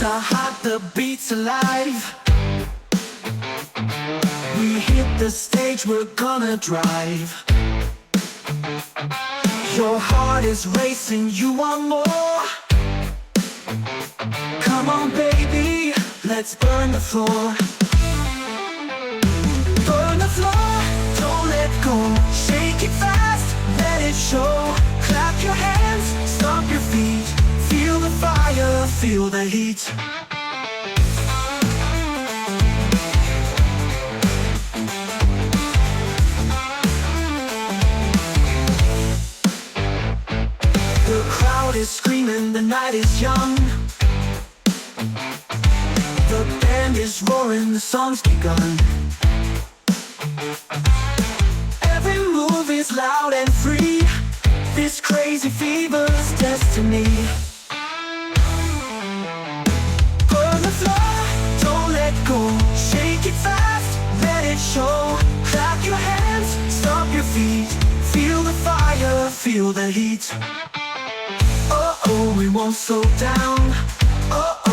lights are hot, the beat's alive. We hit the stage, we're gonna drive. Your heart is racing, you want more. Come on baby, let's burn the floor. Burn the floor, don't let go. Shake it fast, let it show. Clap your hands, stomp your feet. Feel the fire, feel the heat. The crowd is screaming, the night is young. The band is roaring, the song's begun. Every move is loud and free. This crazy fever's destiny. Burn the floor, don't let go. Shake it fast, let it show. Clap your hands, stomp your feet. Feel the fire, feel the heat. Oh, we won't slow down.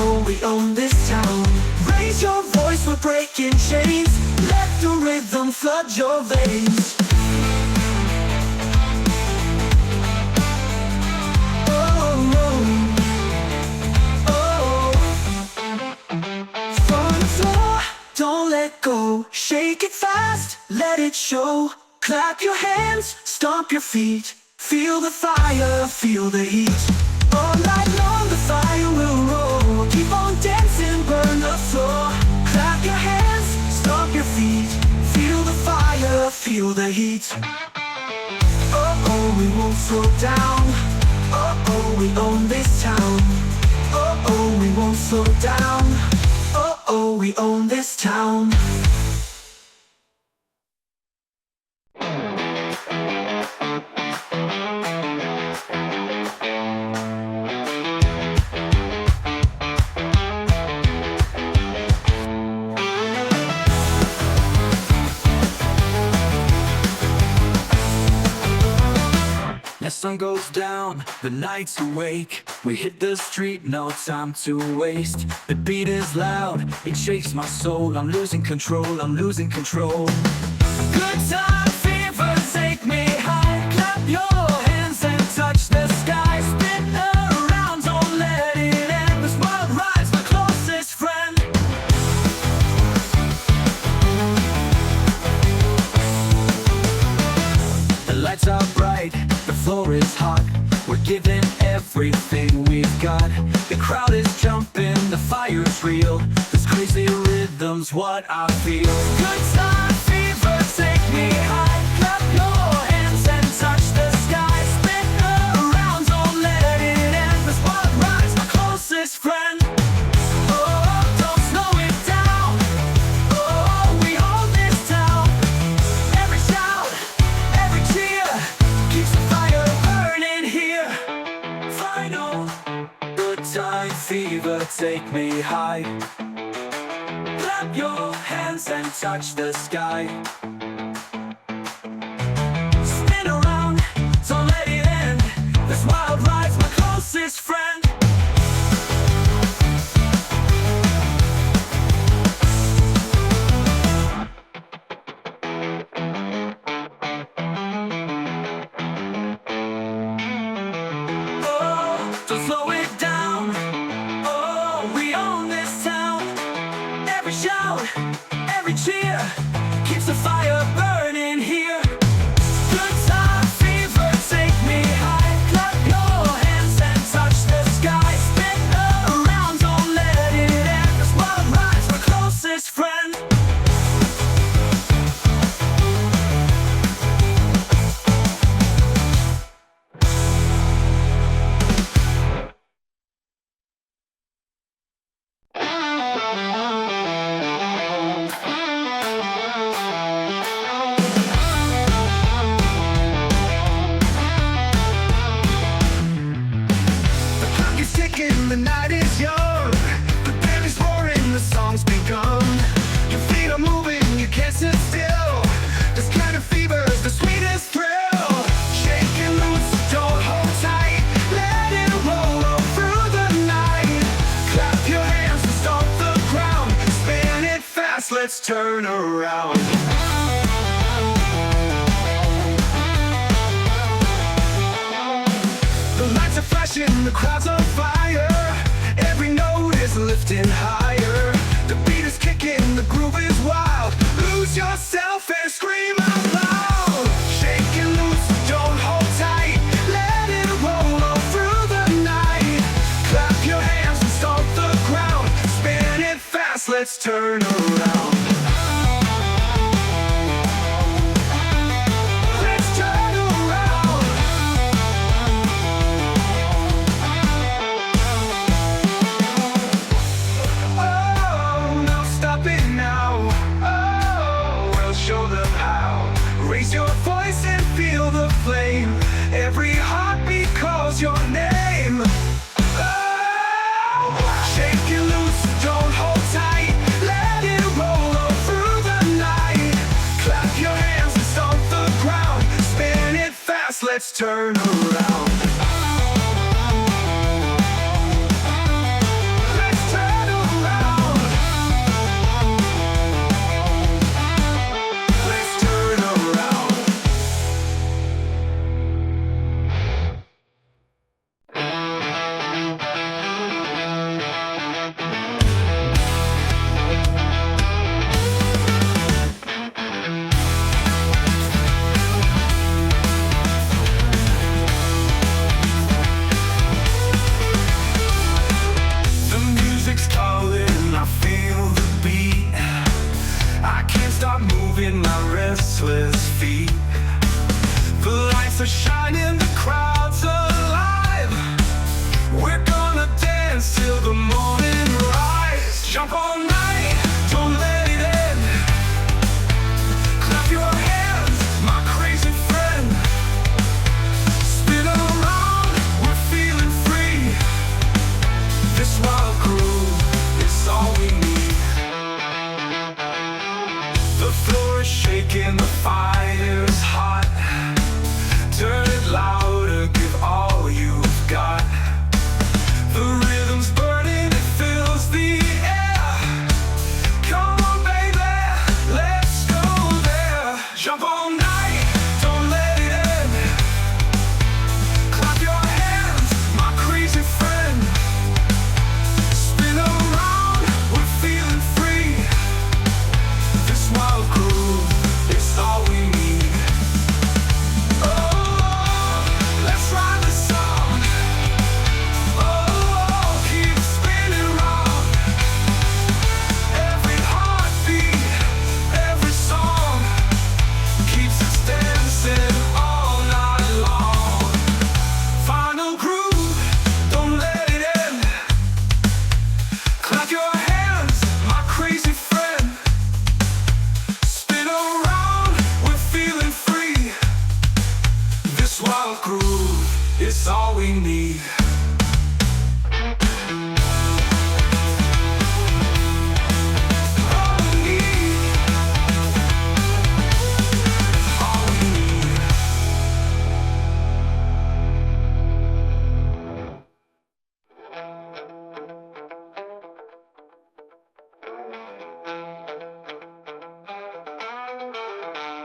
Oh, we own this town. Raise your voice, we're breaking chains. Let the rhythm flood your veins. From the floor, don't let go. Shake it fast, let it show. Clap your hands, stomp your feet. Feel the fire, feel the heat. All night long the fire will roll. Keep on dancing, burn the floor. Clap your hands, stomp your feet. Feel the fire, feel the heat. Oh, we won't slow down. Oh, we own this town. Oh, we won't slow down. Oh, we own this town. The sun goes down, the night's awake. We hit the street, no time to waste. The beat is loud, it shakes my soul. I'm losing control, I'm losing control. Good time fever, take me high. Clap your hands and touch the sky. Spin around, don't let it end. This world rides my closest friend. The lights are bright, the floor is hot. We're giving everything we've got. The crowd is jumping, the fire's real. This crazy rhythm's what I feel. Good time fever, take me high. Clap your hands and touch the sky. Spin around, don't let it end. This world rides my closest friend. Oh, don't slow it down. Oh, we hold this town. Every shout, every cheer keeps the fire burning here. Final, good time fever, take me high. Clap your hands and touch the sky. Spin around, don't let it end. This wild ride's my closest friend. Oh, don't slow it down. Oh, we own this town. Every shout, every cheer keeps the fire burning here. Good time fever, take me high. Clap your hands and touch the sky. Spin around, don't let it end. This world rides my closest friend. The night is young, the band is roaring, the song's begun. Your feet are moving, you can't sit still. This kind of fever's the sweetest thrill. Shaking loose, don't hold tight. Let it roll all through the night. Clap your hands. let's turn around. The lights are flashing, the crowd's on fire. Every note is lifting higher. The beat is kicking, the groove is wild. Lose yourself and scream out loud. Shake it loose, don't hold tight. Let it roll all through the night. Clap your hands and stomp the ground. Spin it fast, let's turn around. Every heartbeat calls your name. Oh, shake it loose, don't hold tight. Let it roll all through the night. Clap your hands and stomp the ground. Spin it fast, let's turn around. My restless feet. The lights are shining, the crowd's alive. We're gonna dance till the morning rise. Jump all night, don't let it end. Clap your hands, my crazy friend. Spin around, we're feeling free. This wild groove is all we need. The floor is shaking, the fire's hot. Turn it louder, give all you've got. The rhythm's burning, it fills the air. Come on baby, let's go there. Jump all night, don't let it end. Clap your hands, my crazy friend. Spin around, we're feeling free. This wild groove, it's all we need. Oh, let's ride the song. Oh, keep spinning round. Every heartbeat, every song keeps us dancing all night long. Final groove, don't let it end. Clap your hands, my crazy friend. Spin around, we're feeling free. This wild groove, it's all we need. All we need. All we need.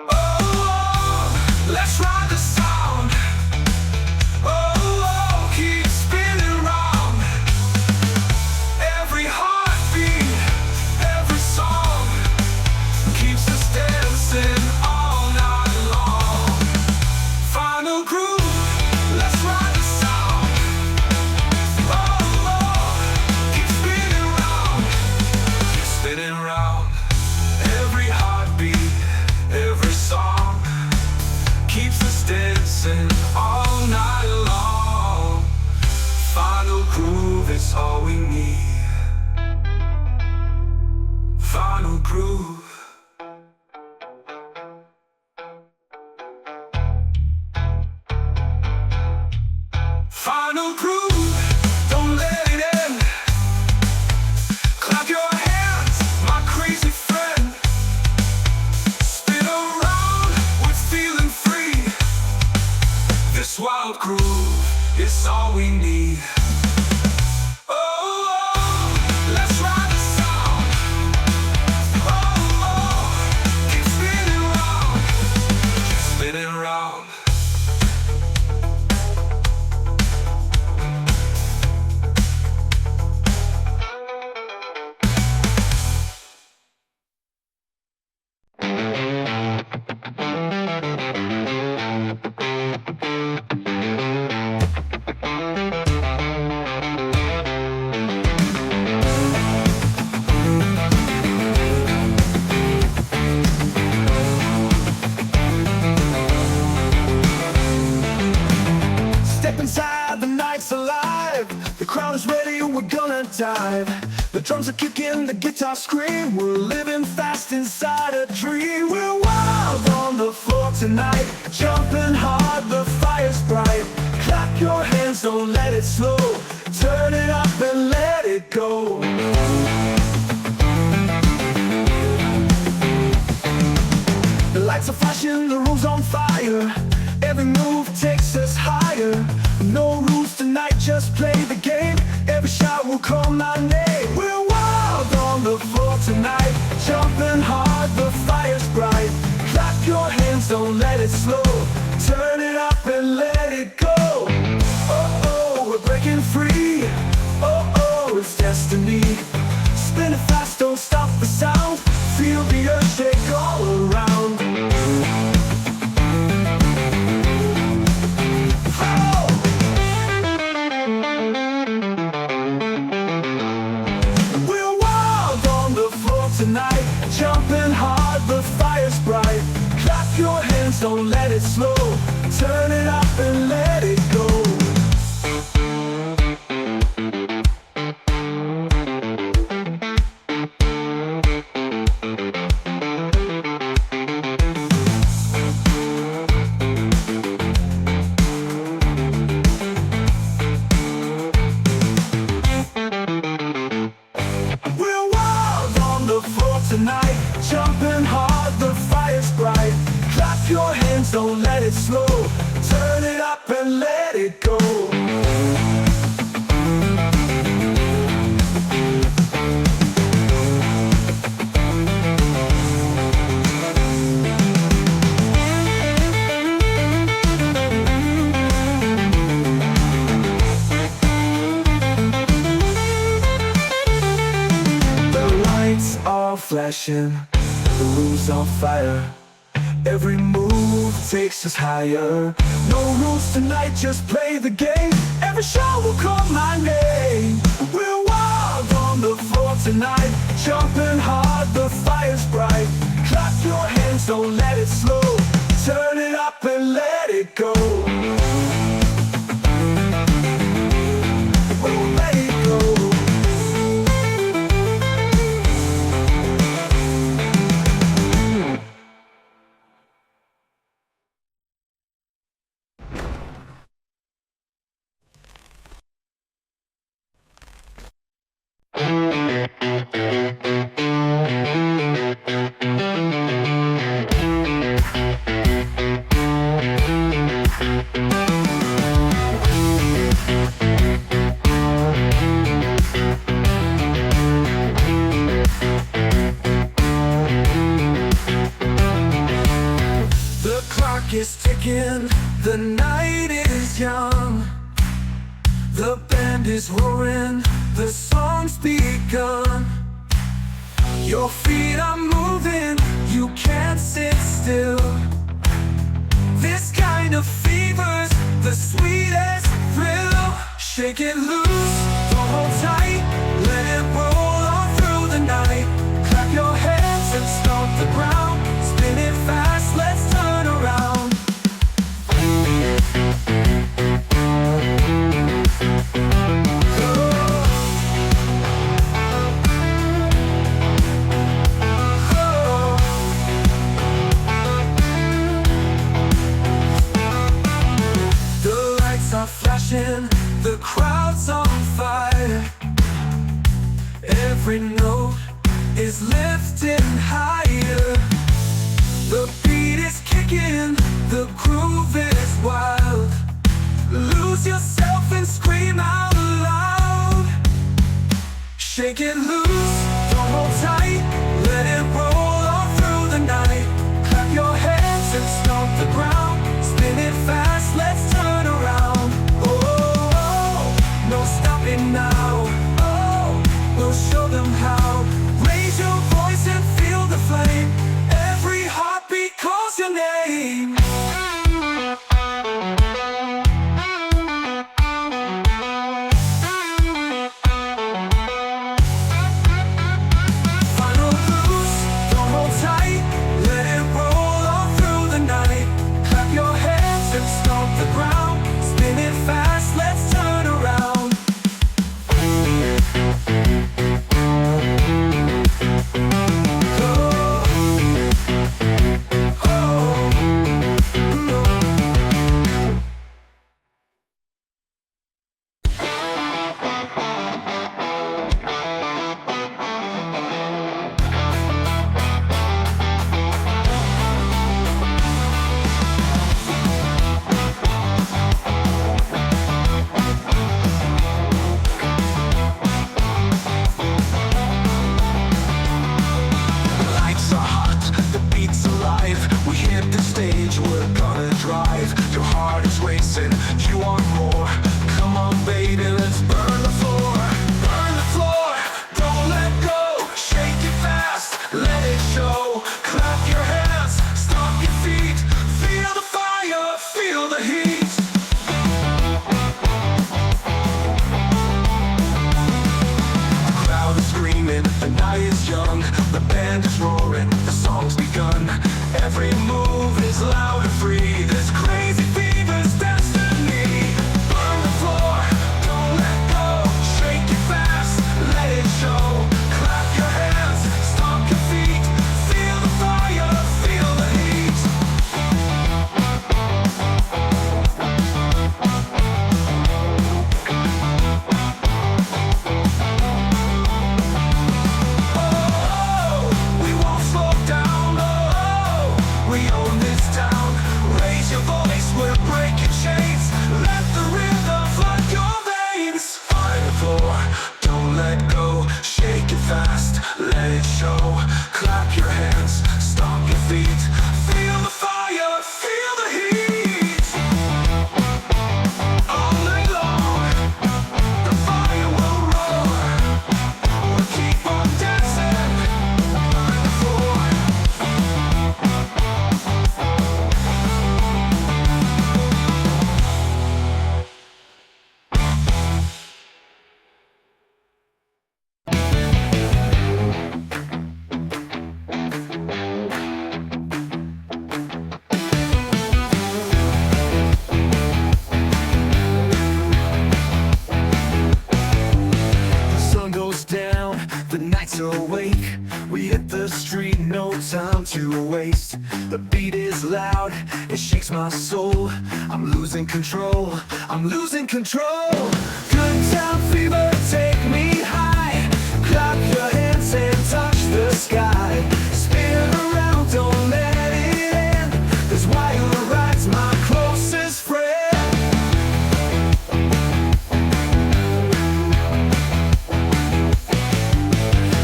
Oh, let's ride the sound. Oh, keep spinning round. Every heartbeat, every song keeps us dancing all night long. Final groove, let's ride the sound. Oh, keep spinning round. Keep spinning round. Every heartbeat, every song keeps us dancing all night long. Final groove, it's all we need. Final groove. Final groove, don't let it end. Clap your hands, my crazy friend. Spin around, we're feeling free. This wild groove, it's all we need. Oh, let's ride the sound. Oh, alive. The crowd is ready, we're gonna dive. The drums are kicking, the guitar scream. We're living fast inside a dream. We're wild on the floor tonight, jumping hard, the fire's bright. Clap your hands, don't let it slow. Turn it up and let it go. The lights are flashing, the room's on fire. Every move takes us higher. No rules tonight, just play the game. Every shot will call my name. We're wild on the floor tonight, jumping hard, the fire's bright. Clap your hands, don't let it slow. Turn it up and let it go. Oh, we're breaking free. Oh, it's destiny. Spin it fast, don't stop the sound. Feel the earth shake all around. We're wild on the floor tonight, jumping hard, the fire's bright. Clap your hands, don't let it slow. Turn it up and let it go. We're wild on the floor tonight, jumping hard, the fire's bright. Clap your hands, don't let it slow. Turn it up and let it go. The lights are flashing, the room's on fire. Every move takes us higher. No rules tonight, just play the game. Every shot will call my name. We're wild on the floor tonight, jumping hard, the fire's bright. Clap your hands, don't let it slow. Turn it up and let it go. We'll let it go. The clock is ticking, the night is young. The band is roaring, the song's begun. Your feet are moving, you can't sit still. This kind of fever's the sweetest thrill. Shake it loose, don't hold tight, let it roll on through the night. Clap your hands and stomp the ground. Spin it fast, let's turn around. The lights are flashing, the crowd's on fire. Every note is lifting higher. The beat is kicking, the groove is wild. Lose yourself and scream out loud. Shake it loose, don't hold tight, let it roll all through the night. Clap your hands and stomp the ground. Spin it fast, let's turn around. Oh, no stopping now. Oh, we'll show them how. Raise your voice and feel the flame. Every heartbeat calls your name. shakes my soul. I'm losing control, I'm losing control. Good time fever, take me high. Clap your hands and touch the sky. Spin around, don't let it end. Cause while you ride's my closest friend.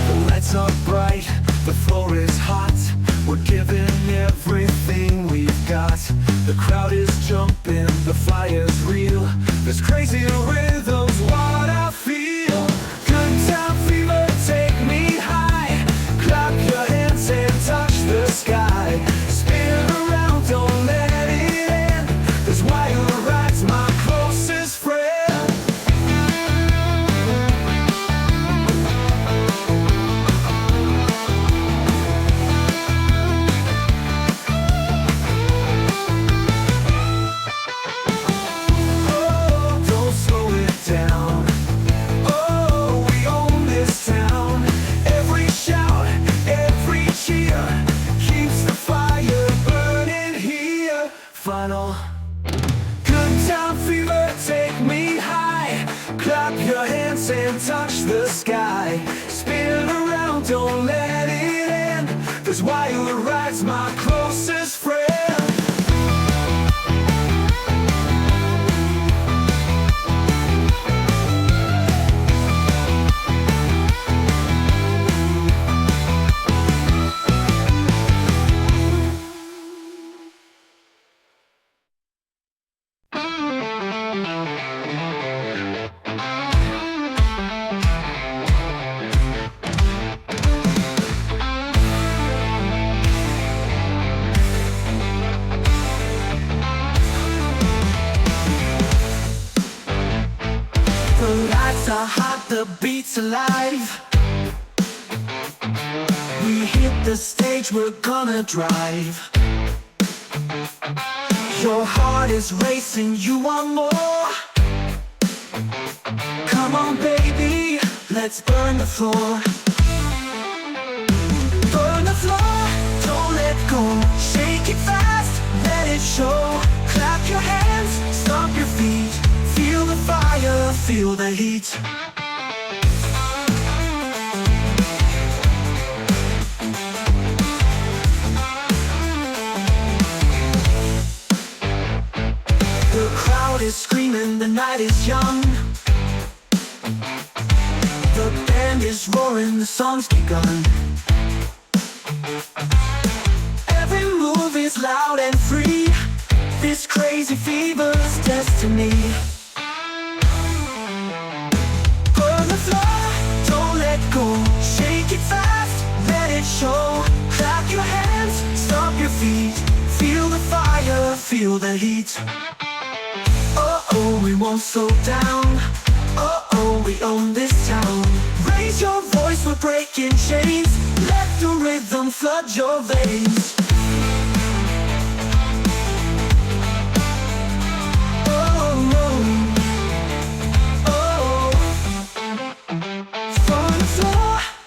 The lights are bright, the floor is hot. We're giving everything we've got. The crowd is jumping, the fire's real. This crazy rhythm's what I feel. Good time fever, take me high. Clap your hands and touch the sky. Spin around, don't let it end. Cause while you ride's my closest friend. Good time fever, take me high. Clap your hands and touch the sky. Spin around, don't let it end. Cause while you ride's my closest friend. The lights are hot, the beat's alive. We hit the stage, we're gonna drive. Your heart is racing, you want more. Come on baby, let's burn the floor. Burn the floor, don't let go. Shake it fast, let it show. Clap your hands, stomp your feet. Feel the fire, feel the heat. The crowd is screaming, the night is young. The band is roaring, the song's begun. Every move is loud and free. This crazy fever's destiny. Burn the floor, don't let go. Shake it fast, let it show. Clap your hands, stomp your feet. Feel the fire, feel the heat. Oh, we won't slow down. Oh, we own this town. Raise your voice, we're breaking chains. Let the rhythm flood your veins.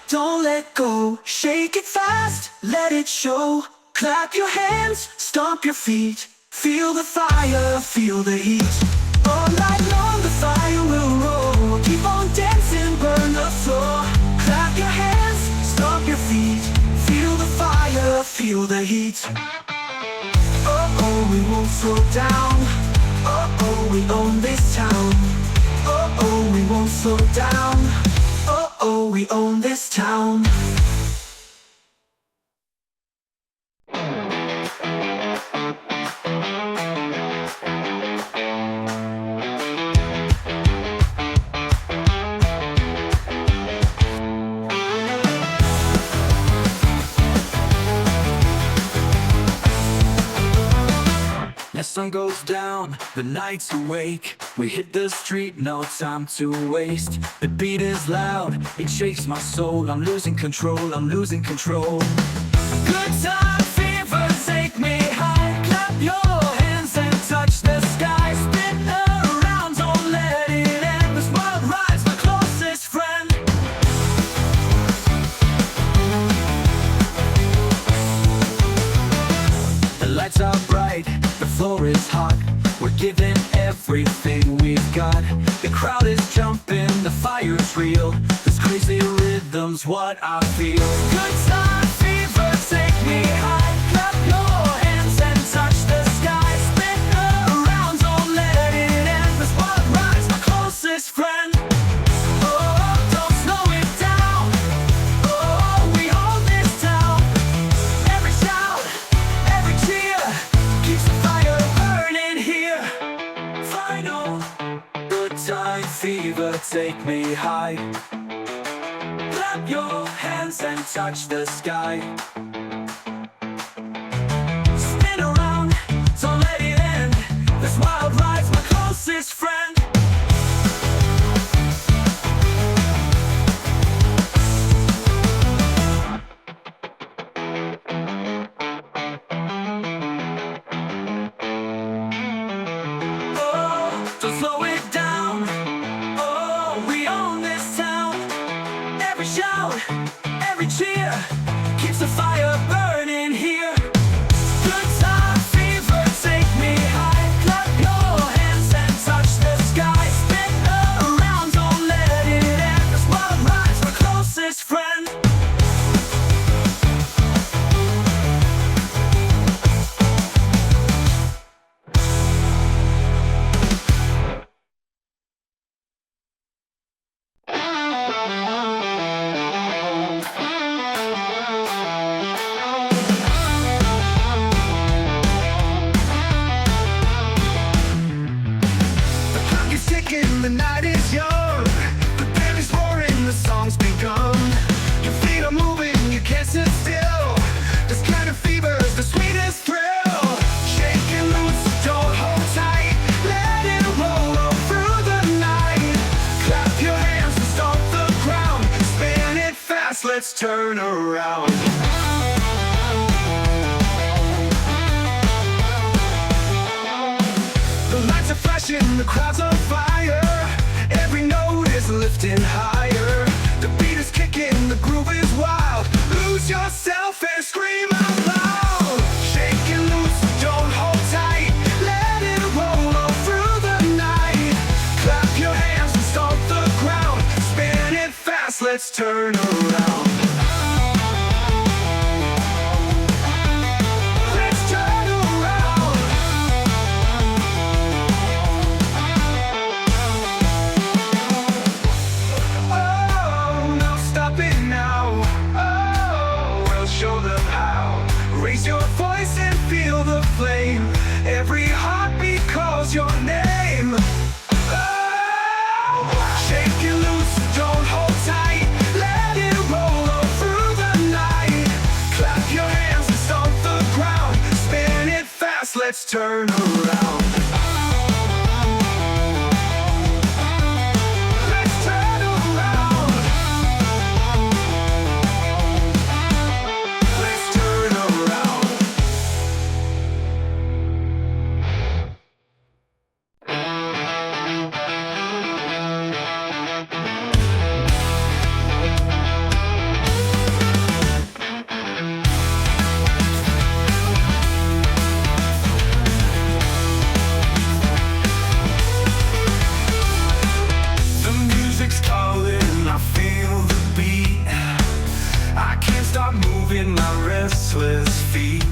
Don't let go, shake it fast, let it show. Clap your hands, stomp your feet. Feel the fire, feel the heat. All night long the fire will roll. Keep on dancing, burn the floor. Clap your hands, stomp your feet. Feel the fire, feel the heat. Oh, we won't slow down. Oh, we own this town. Oh, we won't slow down. Oh, we own this town. As sun goes down, the night's awake. We hit the street, no time to waste. The beat is loud, it shakes my soul. I'm losing control, I'm losing control. Good time fever, take me high. Clap your hands and touch the sky. Spin around, don't let it end. This world rides my closest friend. The lights are bright, the floor everything we've got. The crowd is jumping, the fire's real. This crazy rhythm's what I feel. Good time fever, take me high. Clap your hands and touch the sky. Spin around, don't let it end. This wild ride's my closest friend. Oh, don't slow it down. Oh, we own this town. Every shout, every cheer keeps the fire burning here. Final good time fever, take me high. Clap your hands and touch the sky. Spin around, don't let it end. This wild ride's my closest friend. Oh, don't slow it down. Oh, we own this town. Every shout, every cheer keeps the fire burning here. Good time fever, take me high. Clap your hands and touch the sky. Spin around, don't let it end. This wild ride's my closest friend. The night is young, the band is roaring, the song's begun. Your feet are moving, you can't sit still. This kind of fever's the sweetest thrill. Shake and loose, don't hold tight. Let it roll all through the night. Clap your hands and stomp the ground. Spin it fast, let's turn around. The lights are flashing, the crowd's on fire. Every note is lifting higher. The beat is kicking, the groove is wild. Lose yourself and scream out loud. Shake and loose, don't hold tight. Let it roll all through the night. Clap your hands and stomp the ground. Spin it fast, let's turn around. Raise your voice and feel the flame. Every heartbeat calls your name. Oh, shake it loose, don't hold tight. Let it roll all through the night. Clap your hands and stomp the ground. Spin it fast, let's turn around. My restless feet.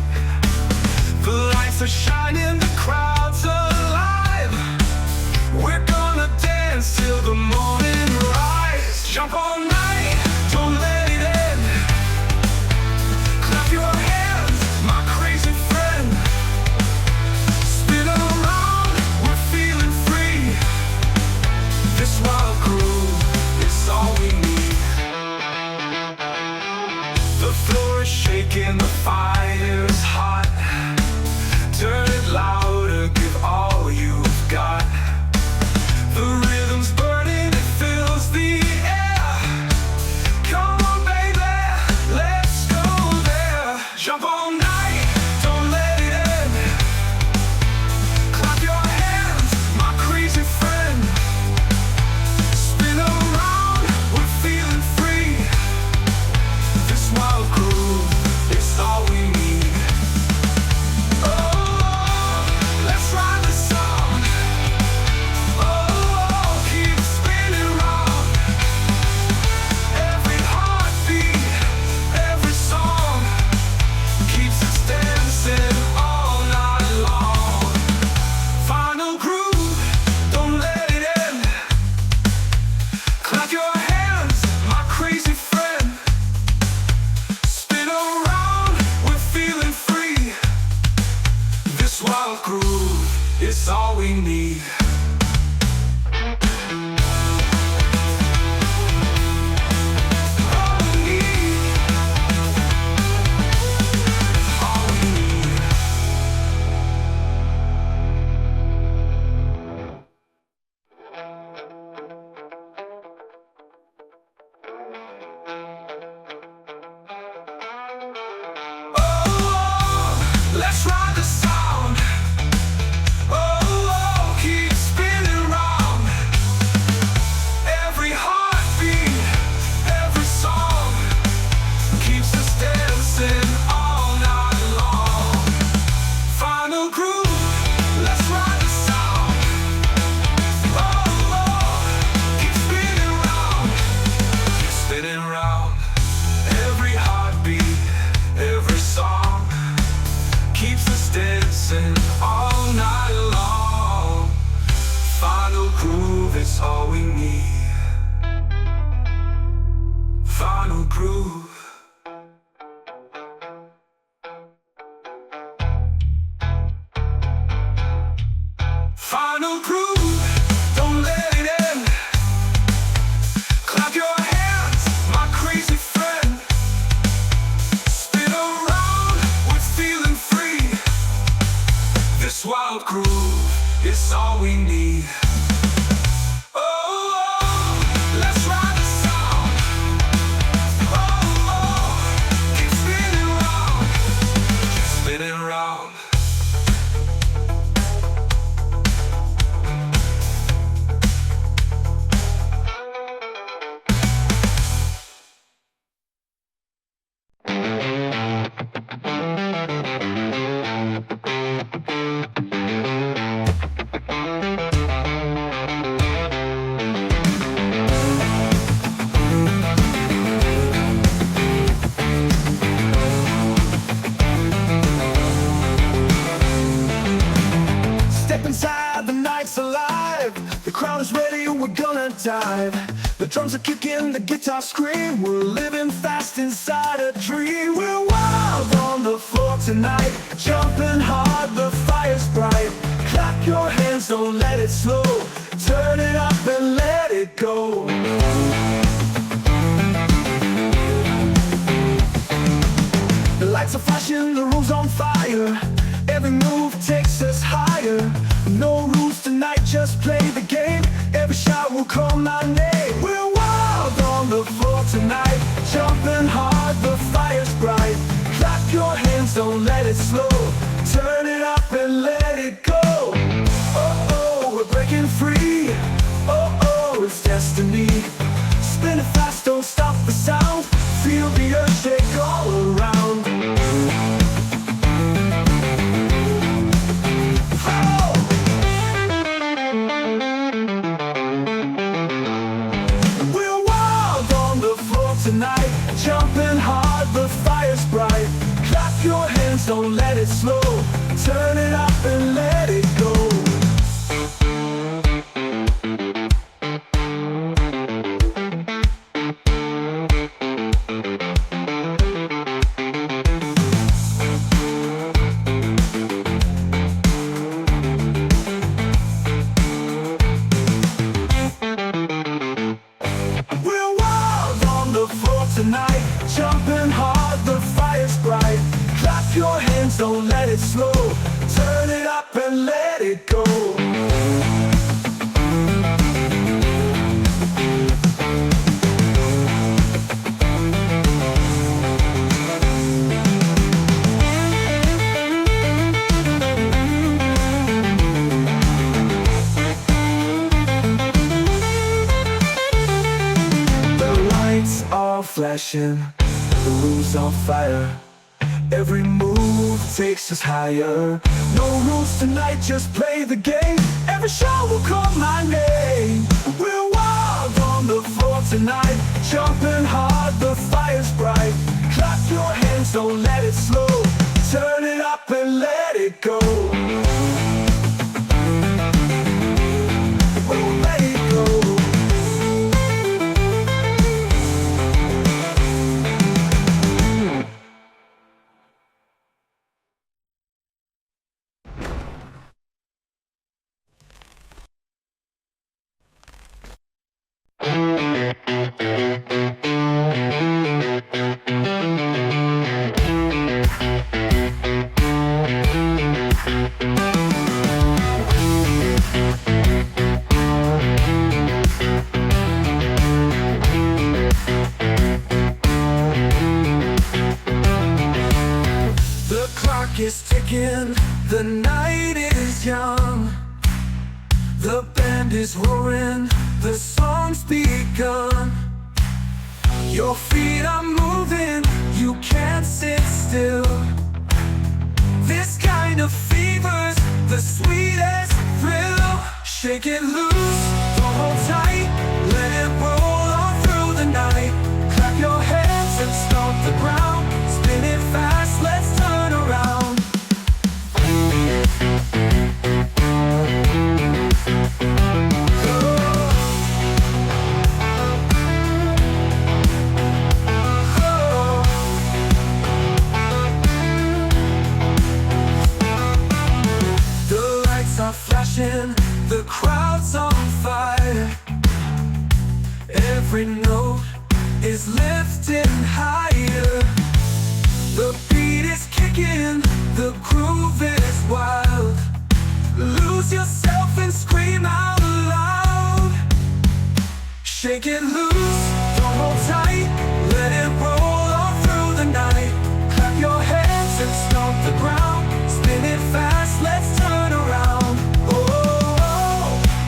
The lights are shining, the crowd's alive. We're gonna dance till the morning rise. Jump all night, don't let it end. Clap your hands, my crazy friend. Spin around, we're feeling free. This wild groove is all we need. The floor is shaking, the fire's hot. Turn it louder, give all you've got. The rhythm's burning, it fills the air. it's all we need. All we need. All we need. Oh, let's ride the sound. Oh, keep spinning round. Every heartbeat, every song keeps us dancing all night long. Final groove, let's ride the sound. Oh, keep spinning round, keep spinning round. Every heartbeat, every song keeps us dancing all night long. Final groove is all we need. Final groove. Final groove, don't let it end. Clap your hands, my crazy friend. Spin around, we're feeling free. This wild groove is all we need. Oh, let's ride the sound. Oh, keep spinning round, keep spinning round. Step inside, the night's alive. The crowd is ready, we're gonna dive. The drums are kicking, the guitar scream. We're living fast inside a dream. We're wild on the floor tonight, jumping hard, the fire's bright. Clap your hands, don't let it slow. Turn it up and let it go. The lights are flashing, the room's on fire. Every move takes us higher. No rules tonight, just play the game. Every shot will call my name. We're wild on the floor tonight, jumping hard, the fire's bright. Clap your hands, don't let it slow. Turn it up and let it go. Oh, we're breaking free. Oh, it's destiny. Spinning fast, don't stop the sound. Feel the earth shake all around. We're wild on the floor tonight, jumping hard, the fire's bright. Clap your hands, don't let it slow. Turn it up and let it go. We're wild on the floor tonight, jumping hard, the fire's bright. Clap your hands, don't let it slow. Turn it up and let it go. The lights are flashing, the room's on fire. Every move takes us higher. No rules tonight, just play the game. Every shot will call my name. We're wild on the floor tonight, jumping hard, the fire's bright. Clap your hands, don't let it slow. Turn it up and let it go. is roaring, the song's begun. Your feet are moving, you can't sit still. This kind of fever's the sweetest thrill. Shake it loose, don't hold tight, let it roll on through the night. Clap your hands and stomp the ground, spin it fast, let's turn around. The crowd's on fire. Every note is lifting higher. The beat is kicking, the groove is wild. Lose yourself and scream out loud. Shake it loose, don't hold tight, let it roll on through the night. Clap your hands and stomp the ground, spin it fast, let's turn around.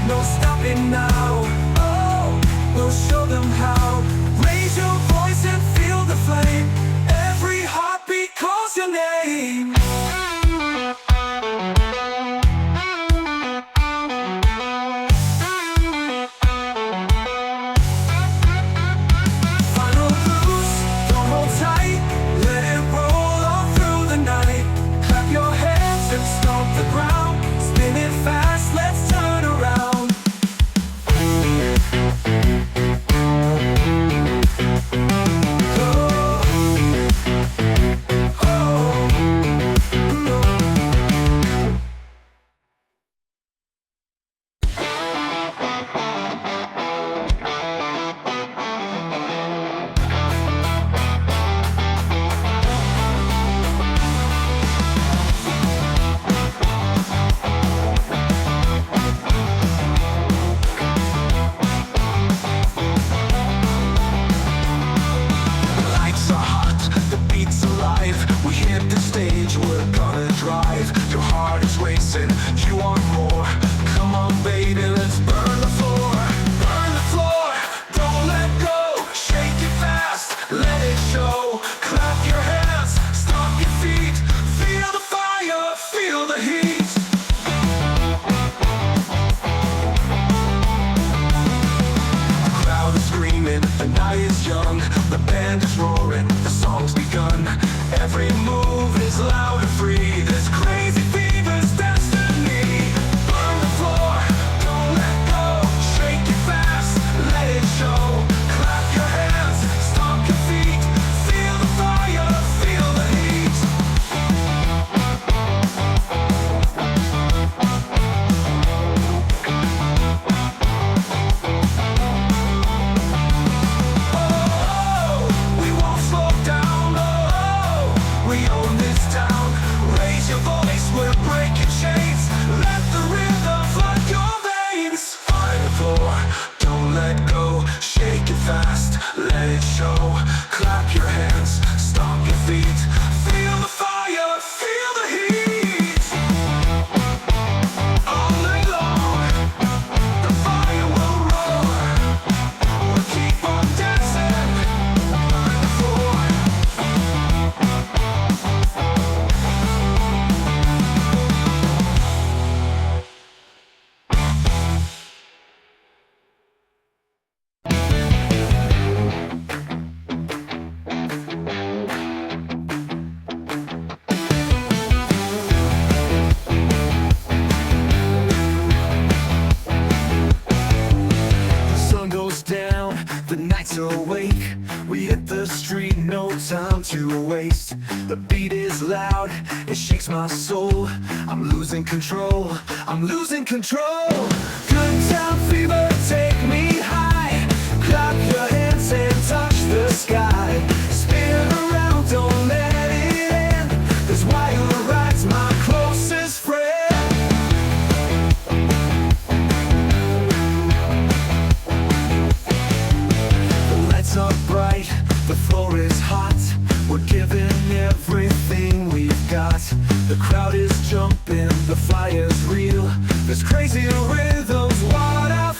No stopping now, oh, we'll show them how. Raise your voice and feel the flame. Every heartbeat calls your name. Final loose, don't hold tight, let it roll on through the night. Clap your hands and stomp the ground, spin it fast, let's turn around. Every move is loud and free. This crazy fever's destiny. Burn the floor, don't let go. Shake it fast, let it show. Clap your hands, stomp your feet. Feel the fire, feel the heat. Oh, we won't slow down, oh, we own this town. Raise your voice, we're breaking chains. Let the rhythm flood your veins. Find the floor, don't let go. Shake it fast, let it show. Clap your hands, stomp your feet. Feel the fire, feel the heat. All night long, the fire will roar. We'll keep on dancing. Find the floor. The sun goes down, the nights are awake. We hit the street, no time to waste. The beat is loud, it shakes my soul. I'm losing control, I'm losing control. Good time fever, take me high. Clap your hands and touch the sky. Spin around, don't let it end. This wire ride's my closest friend. The lights are bright, the floor is hot. We're giving everything we've got. The crowd is jumping, the fire's real. There's crazy rhythms, what else?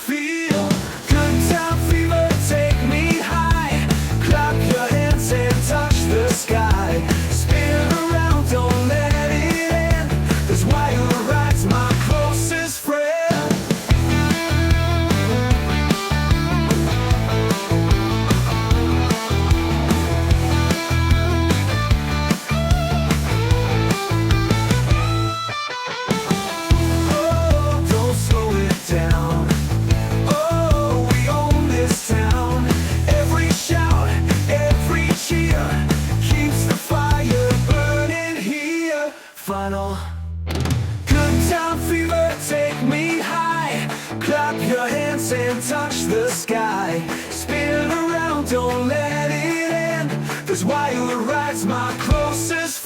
dance and touch the sky. Spin around, don't let it end. This wild ride's my closest